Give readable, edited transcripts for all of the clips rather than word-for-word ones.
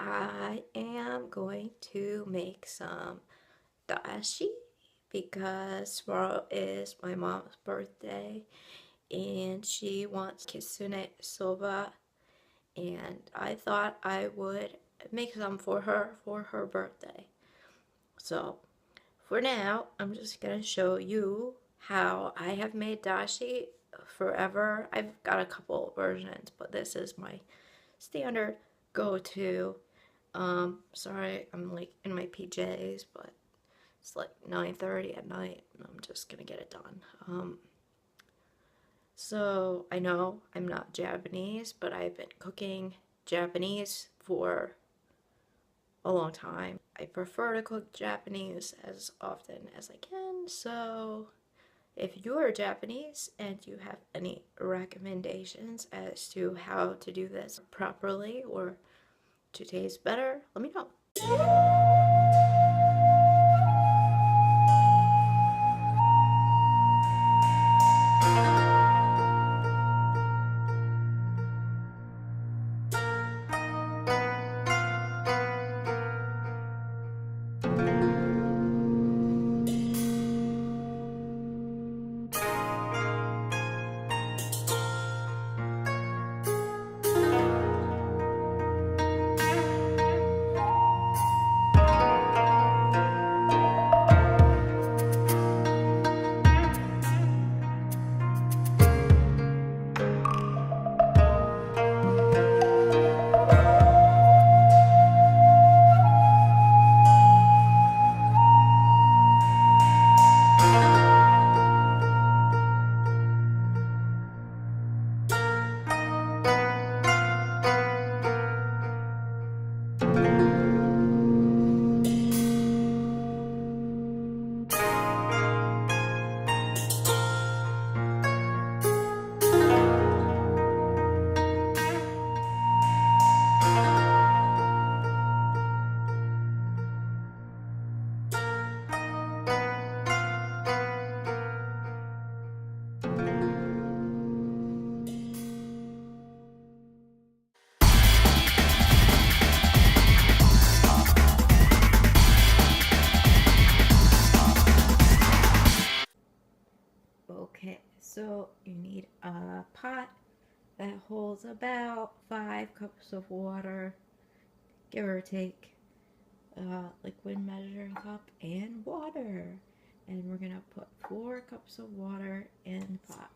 I am going to make some dashi because tomorrow is my mom's birthday and she wants kitsune soba, and I thought I would make some for her birthday. So for now, I'm just gonna show you how I have made dashi forever. I've got a couple versions, but this is my standard go-to. Sorry, I'm like in my PJs, but it's like 9:30 at night and I'm just gonna get it done. So I know I'm not Japanese, but I've been cooking Japanese for a long time. I prefer to cook Japanese as often as I can, so if you're Japanese and you have any recommendations as to how to do this properly or to taste better, let me know. Okay, so you need a pot that holds about 5 cups of water, give or take, liquid measuring cup and water. And we're gonna put 4 cups of water in the pot.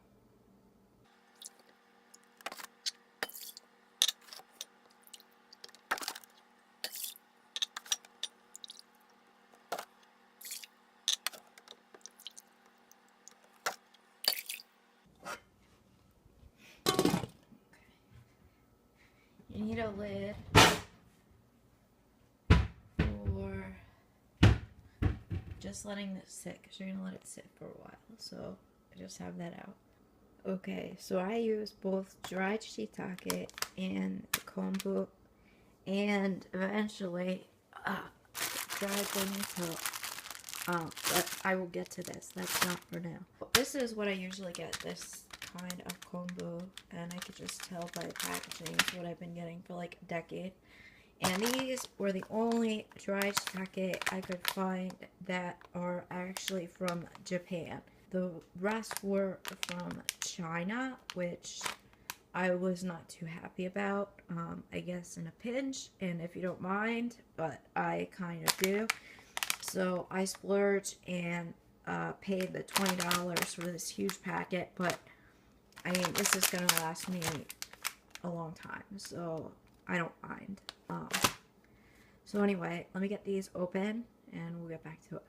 You need a lid for just letting this sit because you're gonna let it sit for a while. So I just have that out. Okay, so I use both dried shiitake and kombu, and eventually dried lentil. But I will get to this. That's not for now. This is what I usually get. This kind of kombu, and I could just tell by the packaging. It's what I've been getting for like a decade. And these were the only dried shiitake I could find that are actually from Japan. The rest were from China, which I was not too happy about. I guess in a pinch, and if you don't mind, but I kind of do. So I splurged and paid the $20 for this huge packet, but I mean, this is going to last me a long time, so I don't mind. So anyway, let me get these open and we'll get back to it.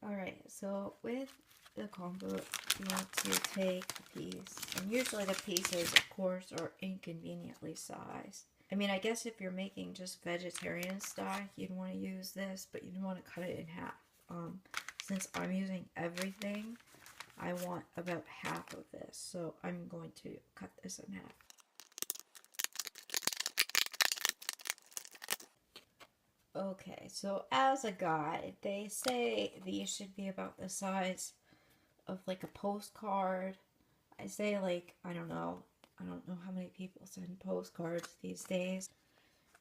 Alright, so with the kombu, you want to take a piece, and usually the pieces, of course, are inconveniently sized. I mean, I guess if you're making just vegetarian stock, you'd want to use this, but you'd want to cut it in half. Since I'm using everything, I want about half of this, so I'm going to cut this in half. Okay, so as a guide, they say these should be about the size of like a postcard. I say like, I don't know, I don't know how many people send postcards these days.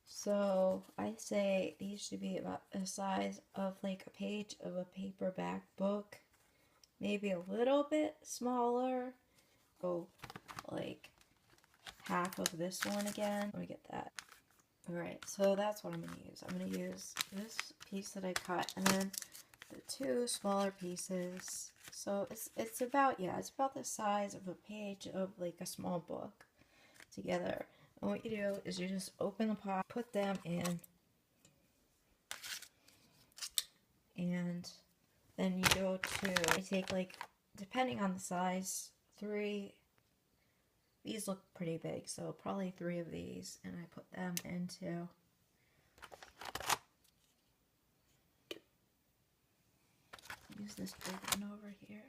So I say these should be about the size of like a page of a paperback book. Maybe a little bit smaller. Oh, like half of this one again. Let me get that. Alright, so that's what I'm going to use. I'm going to use this piece that I cut and then the two smaller pieces. So it's about, yeah, it's about the size of a page of like a small book together. And what you do is you just open the pot, put them in, and then you go to, I take like, depending on the size, 3, these look pretty big, so probably 3 of these, and I put them into use this big one over here.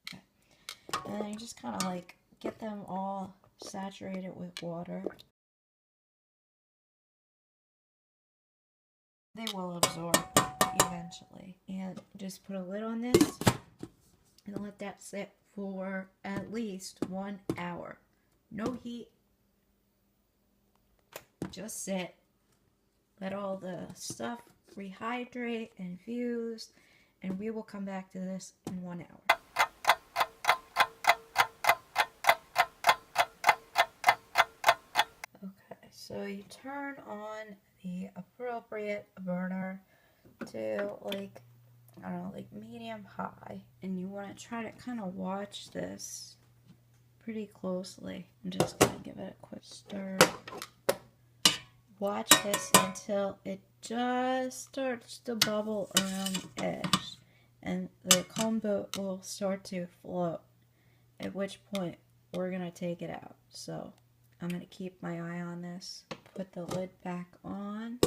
Okay. And then you just kind of like get them all saturated with water. They will absorb eventually. And just put a lid on this and let that sit for at least 1 hour. No heat. Just sit. Let all the stuff rehydrate and fuse, and we will come back to this in 1 hour. Okay, so you turn on the appropriate burner to like, I don't know, like medium high, and you want to try to kind of watch this pretty closely. I'm just going to give it a quick stir. Watch this until it just starts to bubble around the edge, and the kombu will start to float, at which point we're going to take it out. So I'm going to keep my eye on this, put the lid back on,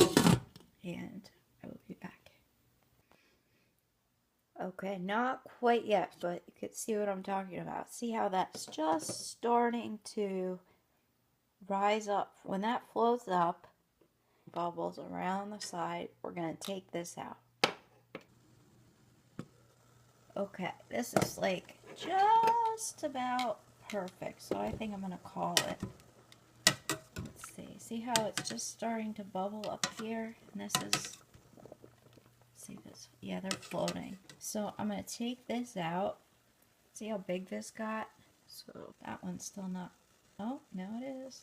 and I will be back. Okay, not quite yet, but you can see what I'm talking about. See how that's just starting to rise up. When that floats up, bubbles around the side, we're going to take this out. Okay, this is like just about perfect, so I think I'm going to call it. Let's see how it's just starting to bubble up here, and this is, see this, yeah, they're floating. So I'm going to take this out. See how big this got? So that one's still not, oh, now it is.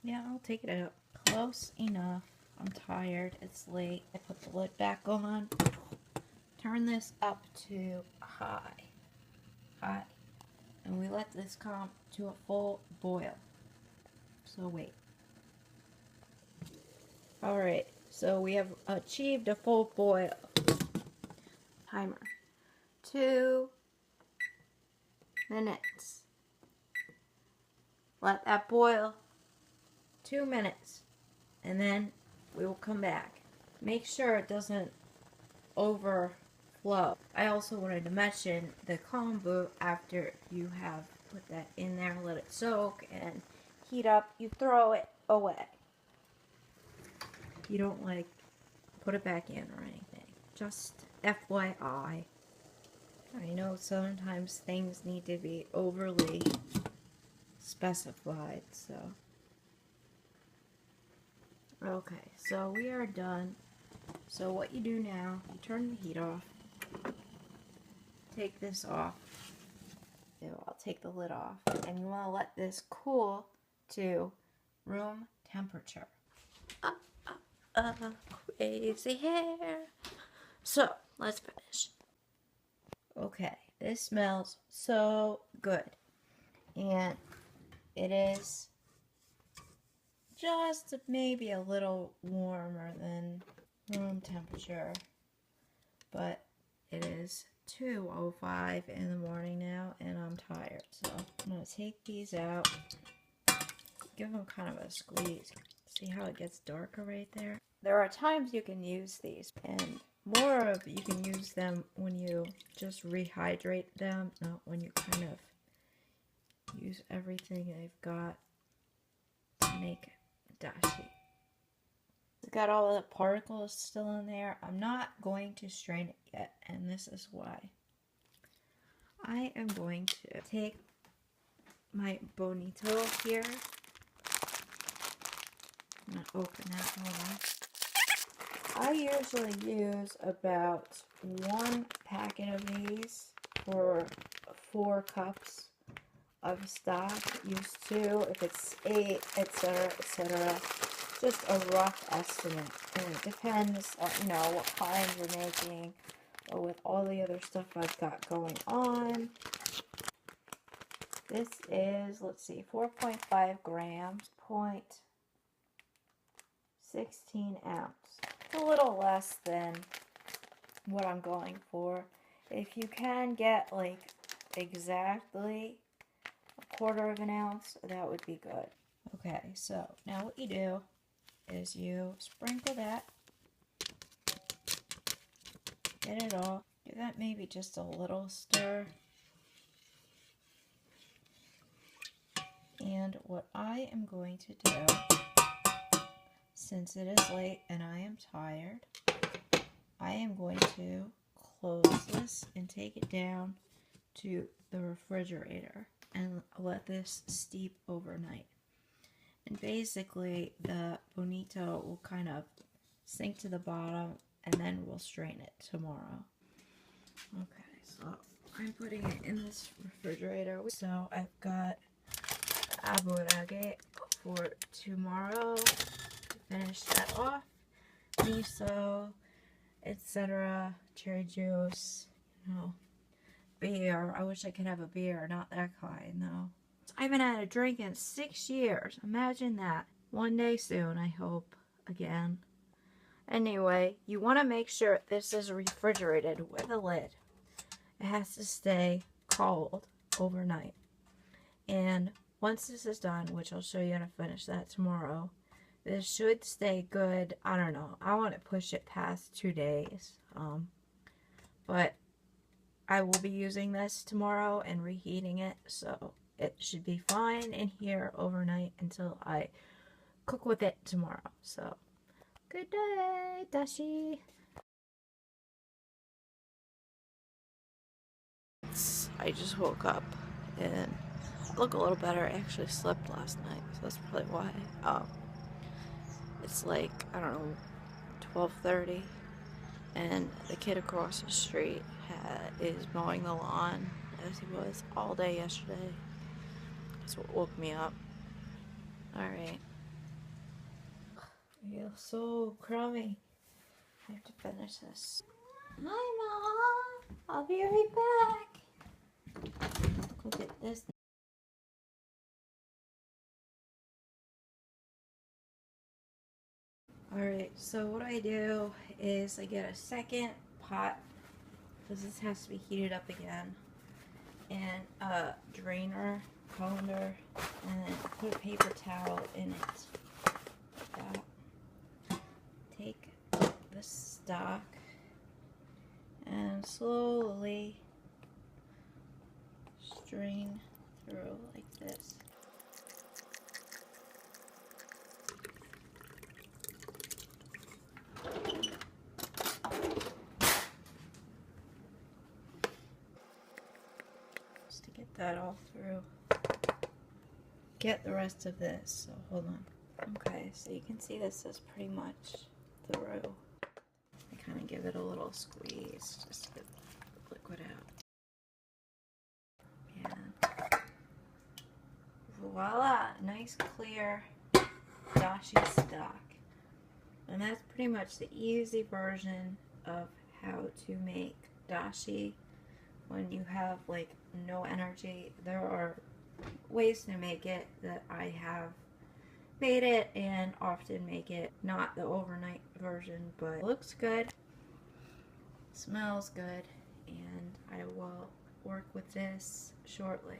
Yeah, I'll take it out. Close enough. I'm tired. It's late. I put the lid back on. Turn this up to high. High. And we let this come to a full boil. So wait. Alright, so we have achieved a full boil. Timer. 2 minutes. Let that boil 2 minutes, and then we will come back. Make sure it doesn't overflow. I also wanted to mention the kombu, after you have put that in there, let it soak and heat up, you throw it away. You don't like put it back in or anything. Just FYI. I know sometimes things need to be overly specified, so. Okay, so we are done. So what you do now, you turn the heat off, take this off. I'll take the lid off, and you want to let this cool to room temperature. Crazy hair. So, let's finish. Okay, this smells so good, and it is just maybe a little warmer than room temperature, but it is 2:05 in the morning now, and I'm tired, so I'm going to take these out, give them kind of a squeeze. See how it gets darker right there? There are times you can use these, and more of you can use them when you just rehydrate them, not when you kind of use everything they've got to make dashi. It's got all the particles still in there. I'm not going to strain it yet, and this is why. I am going to take my bonito here. I'm going to open that. Hold on. I usually use about 1 packet of these for 4 cups of stock. Use 2 if it's 8, etc., etc. Just a rough estimate, and it depends on, you know, what kind you're making, but with all the other stuff I've got going on. This is, let's see, 4.5 grams, 0.16 ounce. It's a little less than what I'm going for. If you can get like exactly 1/4 of an ounce, that would be good. Okay, so now what you do is you sprinkle that, get it all, give that maybe just a little stir. And what I am going to do, since it is late and I am tired, I am going to close this and take it down to the refrigerator and let this steep overnight. And basically the bonito will kind of sink to the bottom, and then we'll strain it tomorrow. Okay, so I'm putting it in this refrigerator. So I've got aburage for tomorrow to finish that off, miso, etc., cherry juice, you know, beer. I wish I could have a beer, not that kind though. I haven't had a drink in 6 years. Imagine that. One day soon, I hope, again. Anyway, you want to make sure this is refrigerated with a lid. It has to stay cold overnight. And once this is done, which I'll show you how to finish that tomorrow, this should stay good. I don't know. I want to push it past 2 days. But I will be using this tomorrow and reheating it, so it should be fine in here overnight until I cook with it tomorrow. So, good day, Dashi. I just woke up and I look a little better. I actually slept last night, so that's probably why. It's like, I don't know, 12:30, and the kid across the street is mowing the lawn, as he was all day yesterday. That's what woke me up. Alright. I feel so crummy. I have to finish this. Hi, Mom! I'll be right back. Look at this. Alright, so what I do is I get a second pot, because this has to be heated up again, and a drainer, colander, and then put a paper towel in it. Like that. Take the stock and slowly strain through like this. Just to get that all through. Get the rest of this, so hold on. Okay, so you can see this is pretty much through. I kind of give it a little squeeze just to get the liquid out. And voila! Nice clear dashi stock. And that's pretty much the easy version of how to make dashi when you have like no energy. There are ways to make it that I have made it and often make it, not the overnight version, but it looks good, smells good, and I will work with this shortly.